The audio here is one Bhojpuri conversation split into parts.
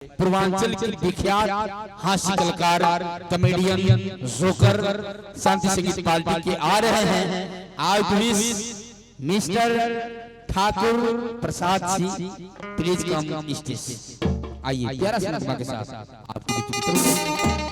पूर्वांचल के विख्यात हास्य कलाकार कॉमेडियन जोकर शांति संगीत पार्टी के आ रहे हैं। आज mister Thakur Prasad ji please come stage आइए प्यारा सा के साथ आपकी तरफ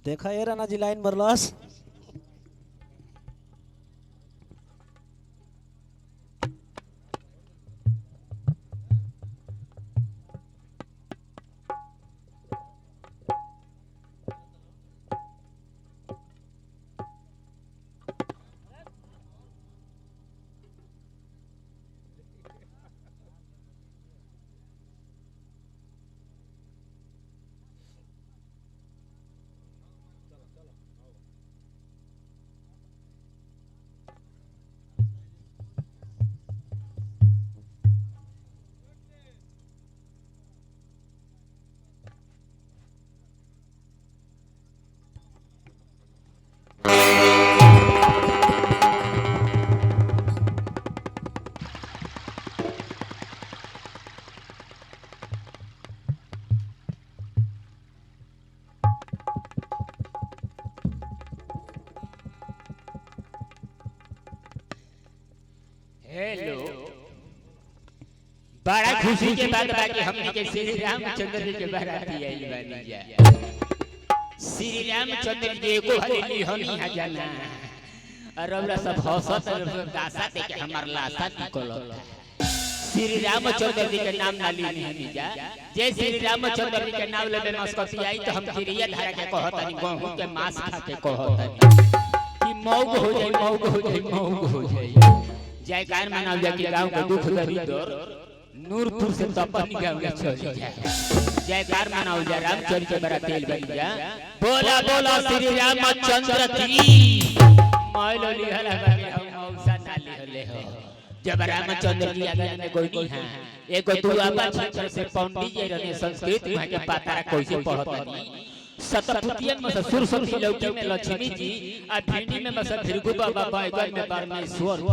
देखा ये राना जी लाइन बरलास हेलो बड़ा खुशी के बात बाकी हमने के श्री रामचंद्र जी के बाराती आई बानी जा श्री रामचंद्र जी को हली हनी हा जाना और हमरा सब हौसत दासा दे के हमर लासा निकल श्री रामचंद्र जी के नाम ना ली नहीं जा जे श्री रामचंद्र जी के नाम लेबे मस्कती आई तो हम चिड़िया धारा के कहतनी गहू के मांस खा के कहतनी कि मौग हो जाई मौग हो जाई मौग हो जाई जयकार मनाव जा के गांव के दुख दरिद्र नूरपुर से तपन गांव में चल जाए जयकार मनाव जा रामचंद्र के बड़ा तेल बन जा बोला बोला श्री रामचंद्र की मायलो लिहला बागे हम मौसा ना लिहले हो जब रामचंद्र जी आगे में कोई नहीं है एगो दुआबा क्षेत्र से पंडित जी रहने संस्कृत में के पातारा कैसे पढ़तनी सतपुतियन में सरस्वती लौकी में लक्ष्मी जी आ भिंडी में बस भृगु बाबा बैगन में परमेश्वर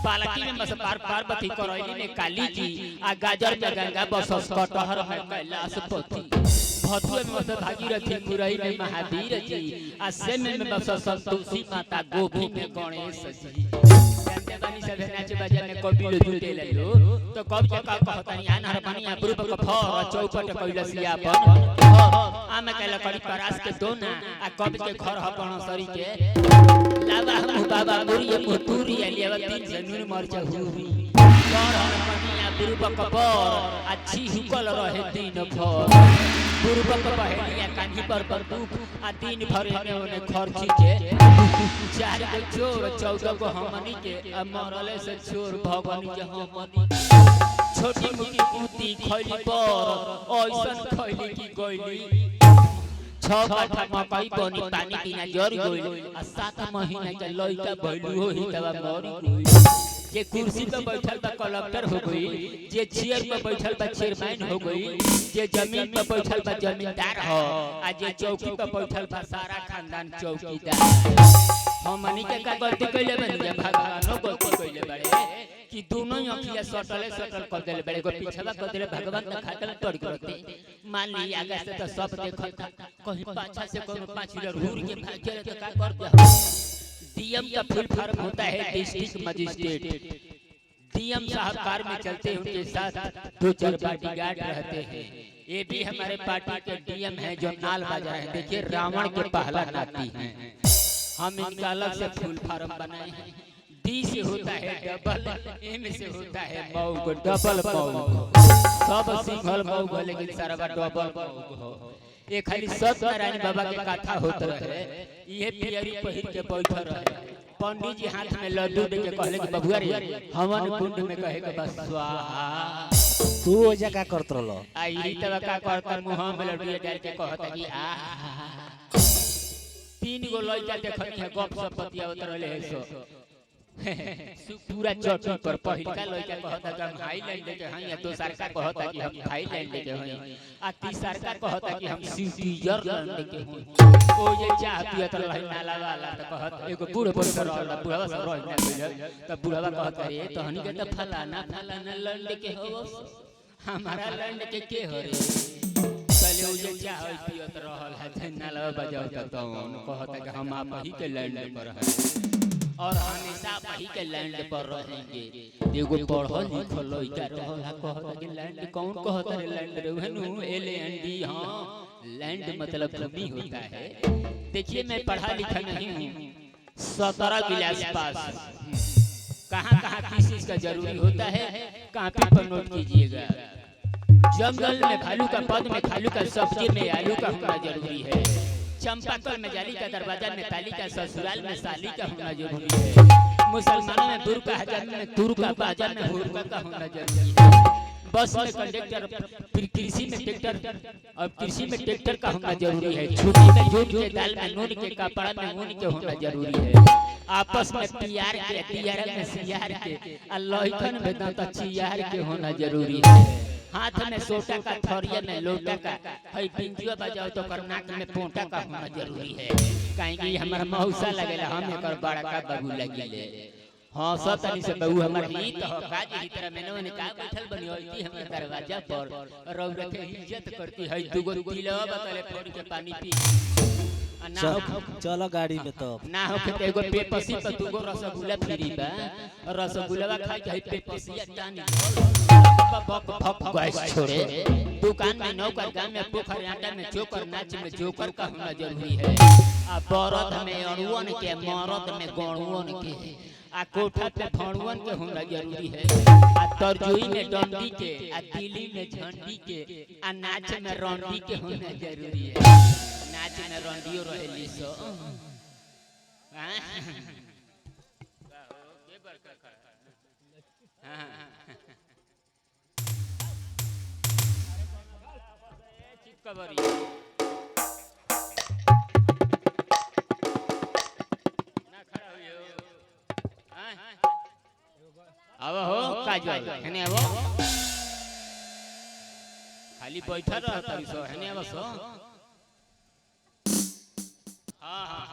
पालकी में बस पार्वती करैली में काली जी आ गाजर में गंगा बस कटहर में कैलाशपति भथुआ में बस भागीरथी मुरई में महावीर जी आ सेम में बस संतोषी माता गोभी में गणेश जी जंदेवानी सब नाचे बजा में कबीर जुटे लेलो तो कब के का कहतनी आन हर बनिया पूर्व के फर चौपट कैलसिया अपन आमे कहला कड़ी परास के दोना आ कब के घर हपन सरी के लावा हम बाबा मुरिए मुतूरी लेवा 3 से नून मरचा हुई घर हर बनिया पूर्व के पर अच्छी हुकल रहे दिन भर पूर्व के बहनिया कांधी पर बंदूक आ दिन भर में ओने खर्ची के 4 के चोर 14 को हमनी के मरले से चोर भगवानी के हमनी छोटी मुटी कुती खैली पर ऐसन खैली की गइली 6 काठा मकई बनी पानी बिना जर गइली आ 7 महीना के लइका भइलू होई तबा मरी गइली जे कुर्सी पे बैठल बा कलेक्टर हो गई जे चेयर पे बैठल बा चेयरमैन हो गई जे जमीन पे बैठल बा जमींदार हो आ जे चौकी पे बैठल बा सारा खानदान चौकीदार हमनी के का गलती कइले बनी भगवानो गलती कइले बड़े कि दोनों अखिया सटल कर देले बड़े को पीछवा कर देले भगवान का खातल तोड़ करते मान ली आगे से तो सब देखत कहीं पाछा से कोनो 5 मीटर घूर के भाग के का कर दिया डीएम का फुल फॉर्म होता है डिस्ट्रिक्ट मजिस्ट्रेट डीएम साहब कार में चलते हैं उनके साथ 2-4 बॉडीगार्ड रहते हैं ये भी हमारे पार्टी के डीएम हैं जो नाल बजा रहे हैं देखिए रावण के पहला नाती हैं हम इनका अलग से फुल फॉर्म बनाए हैं डी से होता है डबल एम से होता है मऊ डबल मऊ सब सिंगल मऊ लेकिन सारा डबल मऊ ये खाली सत्यनारायण बाबा के कथा होत रहे ये पियरी पहिर के बैठल रहे पंडित जी हाथ में लड्डू दे के कहले कि बबुआ रे हवन कुंड में कहे के बस स्वाहा तू ओ जगह करत रहलो आई तब का करत मुंह में लड्डू डाल के कहता कि आ 3 गो लइका देखनी है गप सब पतियावत रहले है सो पूरा चौकी पर पहिलका लइका कहता कि हम हाईलैंड के हई या दोसर का कहता कि हम थाईलैंड के हई आ तीसर का कहता कि हम स्विट्जरलैंड के हई ओ ये चाह पियत रही नाला वाला त कहत एगो बूढ़ बूढ़ रहल बूढ़वा सब रह ना कइल त बूढ़वा कहत रे तहनी के त फलाना लैंड के हो हमारा लैंड के हो रे पहले ओ ये चाह पियत रहल है नाला बजाओ त कहता कि हम आप ही के लैंड पर है और हमेशा वही के लैंड पर रहेंगे एगो पढ़ल लिखल लइका रहला कहता कि लैंड कौन कहता रे लैंड रे वहनु LAND हां लैंड मतलब भूमि होता है देखिए मैं पढ़ा लिखा नहीं हूं 17 क्लास पास कहां किस चीज का जरूरी होता है कहां पर नोट कीजिएगा जंगल में भालू का पद में खालू का सब्जी में आलू का होना जरूरी है चंपाकल में जाली का दरवाजा में ताली का ससुराल में साली का होना जरूरी है मुसलमानों में दूर का हजम में दूर का बाजार में हुरका का होना जरूरी है बस में कंडक्टर फिर कृषि में ट्रैक्टर और कृषि में ट्रैक्टर का होना जरूरी है छुट्टी में जूट के दाल में नून के कपड़ा में ऊन के होना जरूरी है आपस में प्यार के दियार में सियार के अल्लाहन में दांत चियार के होना जरूरी है हाथ में सोटा का थरिया में लोटा का हई पिंजुआ बजाओ तो करनाक में पोंटा का होना जरूरी है काहे कि हमारा मौसा लगेला हम एकर बड़ा का बाबू लगिले हां सतनी से बहू हमर ही तो काज ही तरह में ने का बैठल बनी होती हमर दरवाजा पर रौरा के इज्जत करती है दुगो तिलवा बतले फोड़ के पानी पी चलो गाड़ी में तो ना हो के एगो पेपसी पर दुगो रसगुल्ला फ्री बा रसगुल्ला खाई के पेपसिया टानी भक गैस छोड़े दुकान में नौकर गांव में पोखर आटा में चोकर नाच में जोकर का होना जरूरी है आ बरद में अरुवन के मरद में गणुवन के आ कोठा पे भणुवन के होना जरूरी है आ तरजुई में डंडी के आ दिल्ली में झंडी के आ नाच में रंडी के होना जरूरी है नाच में रंडियो रहेली सो हां के बरका हां चिपकबरी ना खड़ा होइयो अब हो काजल हने अब खाली बैठा रह तरी सो हने अब सो हां हां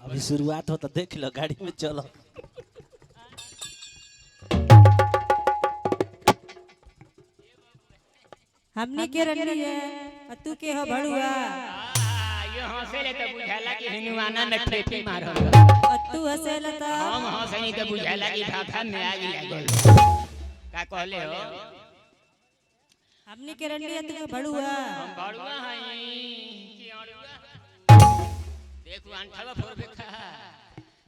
अभी शुरुआत हो तो देख लो गाड़ी में चलो हमनी के रंडी है और तू के हो भड़ुआ ये हंसेले तो बुझाला कि हनुमाना में ठेठी मारल और तू हंसेला त हम हंसनी तो बुझाला कि भाखा में आग लागल का कहले हो हमनी के रंडी है तू के भड़ुआ हम बड़ुआ हई कि अड़ुआ देखो अंठवा फोर बेखा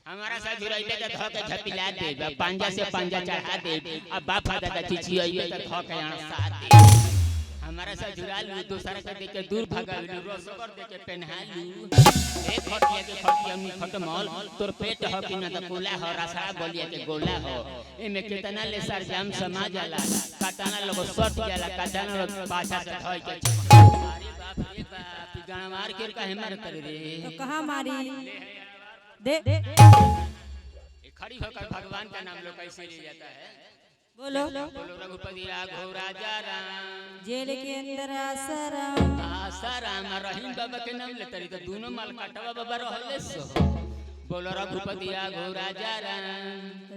हमारा साथ जुराइबे त ध के झपिला दे पंजा से पंजा चढ़ा दे अब बाप दादा चिची आइबे त ध के अणसा दे हमारा साथ जुड़ा लू दूसरा के देके दूर भगालू रसगर देके पहना लू एक खटिया के खटिया में खटमल तोर पेट ह कि ना त कोला ह रसा बलिया के गोला ह एमे कितना ले सरजाम समा जाला काटाना लोग सट जाला काटाना लोग पाछा से धइ के अरे बाप रे बाप गाना मार के काहे मार करे रे तो कहां मारी दे ये खड़ी होकर भगवान का नाम लो कैसे ले जाता है बोलो बोलो रघुपति राघव राजा राम जेल के अंदर आसाराम आसाराम रहीम बाबा के नाम लेते रही तो दोनों माल काटवा बाबा रहले सो बोलो रघुपति राघव राजा राम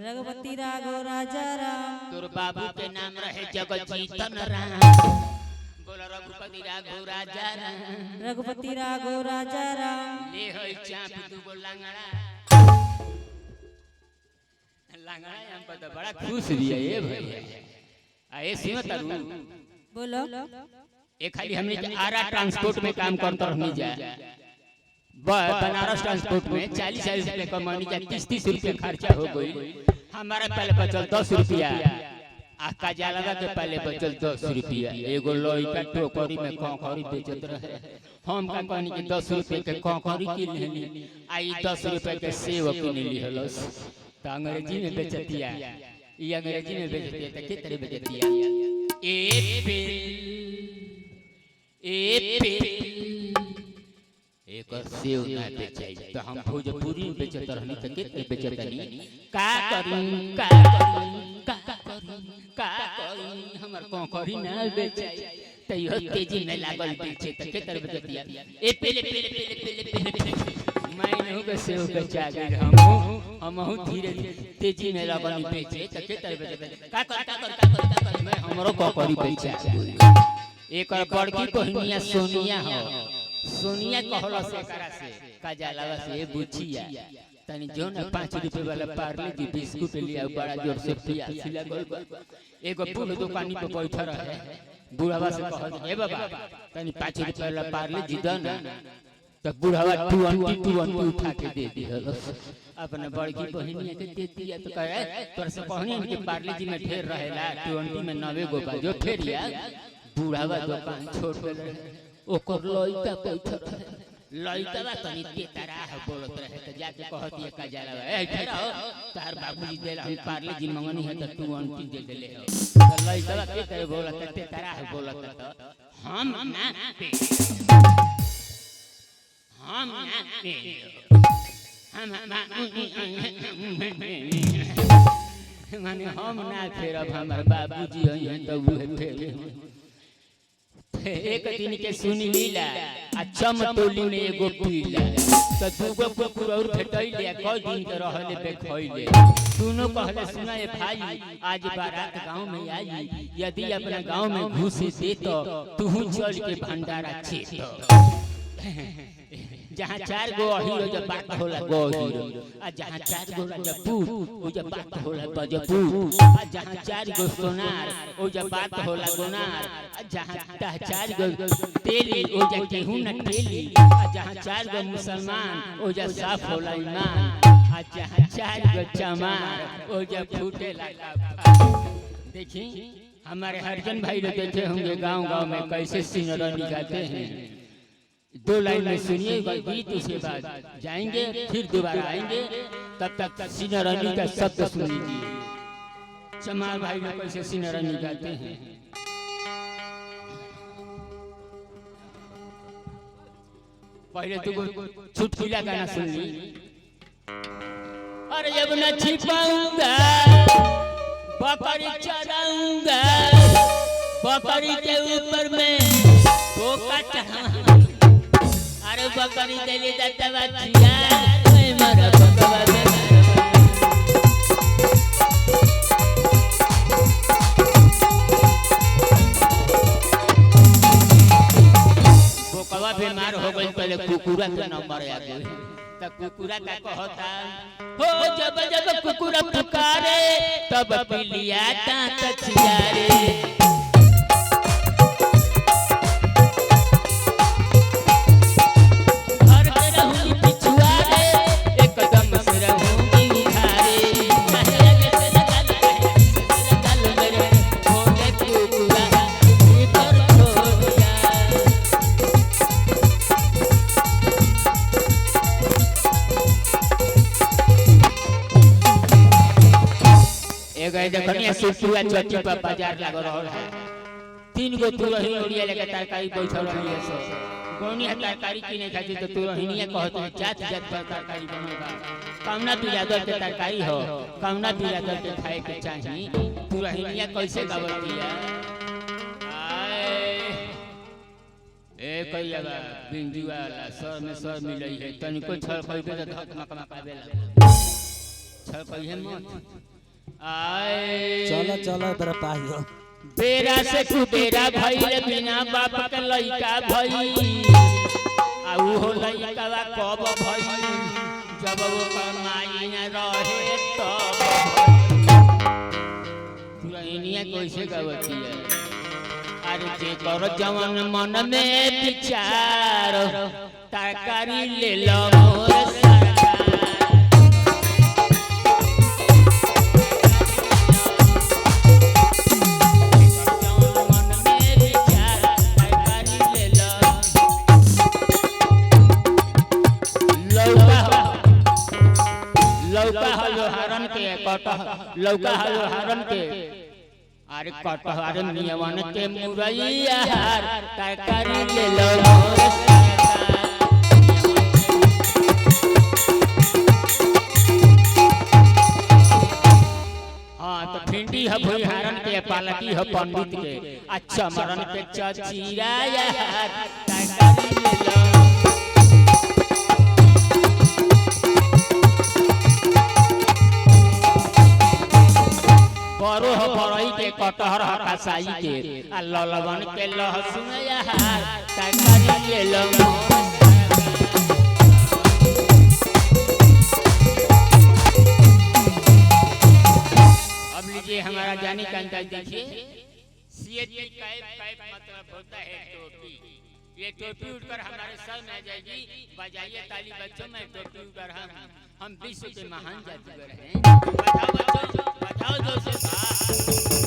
रघुपति राघव राजा राम तोर बाबू के नाम रहे जगजीतन राम बोलो रघुपति राघव राजा राम रघुपति राघव राजा राम ले होई चाप तू को लंगड़ा लंगड़ा हम पर तो बड़ा खुश दिया ये भैया आए सीमा तरु बोलो ये खाली हमने के आरा ट्रांसपोर्ट में काम करता रहनी जा बनारस ट्रांसपोर्ट में 40-40 रुपए कमानी का 30-30 रुपए खर्चा हो गई हमारा पहले बचल 10 रुपया आका जालवा के पहले बचल 10 रुपया एगो लइका टोकरी में कोकरी बेचत रहे हम का कहनी कि 10 रुपए के कोकरी किन लेनी आई 10 रुपए के सेव किन ली हलस तो अंग्रेजी में बेचतिया ये अंग्रेजी में बेचतिया तो के तरह बेचतिया एप्पल एक सेव ना बेचाई तो हम भोजपुरी में बेचत रहनी तो के तरह बेचतनी का करी हमर कोकरी ना बेचाई तो यो तेजी में लागल बेचे तो के तरह बेचतिया एप्पल मैं नहीं के सेव बेचा गई हम धीरे तेजी में लगन बेचे त के तरह बेचे का कर मैं हमरो कोकरी बेचा एक बड़की बहनिया सोनिया हो सोनिया कहला से करा से काजलवा से बुचिया तनी जो न 5 रुपए वाला पार्ले जी बिस्कुट लिया बड़ा जोर से पिया सिला गोल एगो बूढ़ दुकानी पे बैठा रहे बूढ़वा से कहल ए बाबा तनी 5 रुपए वाला पार्ले जी द ना तो बुढ़ावा 20 उठा के दे दी अपने बड़की बहनिया के दे दिया तो कहे तोर से कहनी के पार्ले जी में ढेर रहेला 20 में 9 गो बा जो फेरिया बुढ़ावा दुकान छोड़ के ओकर लइका बैठल रहे लइका तनी के तरह बोलत रहे तो जाके कहती है का जाला ए ठहरा हो तार बाबूजी देला हम पार्ले जी मंगनी है तो 20 दे देले हो तो लइका के तरह बोलत ते तरह बोलत तो हम ना माने हम ना फेर अब हमार बाबूजी हैं तो वो फेर एक दिन के सुनी लीला आ चमटोली में एगो पीला तो दूगो कुकुर और भेटैले कई दिन के रहले बेखैले दोनों कहले सुना ए भाई आज बारात गांव में आई यदि अपना गांव में घुसे दे तो तू चल के भंडारा छे जहाँ 4 गो हीरो जब बात होला गो हीरो आ जहाँ 4 गो रजपूत ओ जब बात होला बजपूत आ जहाँ 4 गो सोनार ओ जब बात होला गोनार आ जहाँ 4 गो तेली ओ जब केहू न तेली आ जहाँ 4 गो मुसलमान ओ जब साफ होला ईमान आ जहाँ 4 गो चमार ओ जब फूटे लगा देखी हमारे हरजन भाई लोग देखे होंगे गांव-गांव में कैसे सिंगरनी गाते हैं 2 लाइन में सुनिएगा गीत उसके बाद जाएंगे फिर दोबारा आएंगे तब तक सिंगरनी का शब्द सुन लीजिए चमार भाई लोग कैसे सिंगरनी गाते हैं पहले तो चुटकुला गाना सुन ली अरे जब न छिपाऊंगा बकरी चराऊंगा बकरी के ऊपर में धोखा चढ़ाऊंगा अरे बकरी देली दत्तवा छिया मैं मरा बकवा में कुकुरा के नंबर आ गए तो कुकुरा का कहता हो जब जब कुकुरा पुकारे तब पिलिया दांत चियारे घर के रहूंगी पिछुआरे एकदम से रहूंगी उधारे काहे आगे से लगल मेरे होने कुकुरा भीतर छोड़िया एक देखनिया सुपुआ चटी पर बाजार लाग रहल है तीन गो तुरही ओड़िया लेके तरकारी बैठल रही है सो गोनी तरकारी किने खाती तो तुरहिनिया कहत है जात जात पर तरकारी बनेगा कामना बिरादर के तरकारी हो कामना बिरादर के खाए के चाहिए तुरहिनिया कैसे गावती है ए कइया बिंजू वाला सर में सर मिलई है तनिको छल कइबे तो धक मकमकाबे लगे छल कइहे मत आए चलो चलो इधर पाहियो बेरा से कुबेरा भइल बिना बाप के लइका भई आ उ लइका कब भई जब वो कमाई न रहे तब पुरानिया कैसे गावती है अरे जे कर जवन मन में विचार तरकारी ले लो मोर लौका हलो हरन के लौका हलो हरन के अरे कटहर नियमन के मुरैया हार तरकारी ले लो हाँ तो भिंडी है भुइहारन के पालकी है पंडित के अच्छा मरन के चचीरा यार तरकारी ले लो बरो हो बरई के कटहर ह कसाई के आ ललवन के लहसुन यार तरकारी ले लो अब लीजिए हमारा जानी का अंदाज देखिए सीएटी कैप मतलब होता है टोपी ये टोपी उठकर हमारे सर में आ जाएगी बजाइए ताली बच्चों में टोपी उठकर हम विश्व के महान जादूगर हैं बताओ बच्चों बताओ जोर से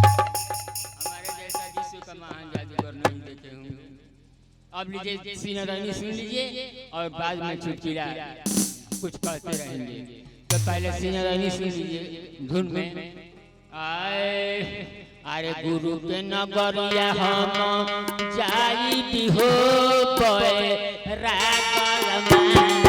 हमारे जैसा विश्व का महान जादूगर नहीं देखे होंगे अब लीजिए सीनारानी सुन लीजिए और बाद में चुटकिला कुछ कहते रहेंगे तो पहले सीनारानी सुन लीजिए धुन में आए अरे गुरु के नगरिया हम जाई भी हो पे रागल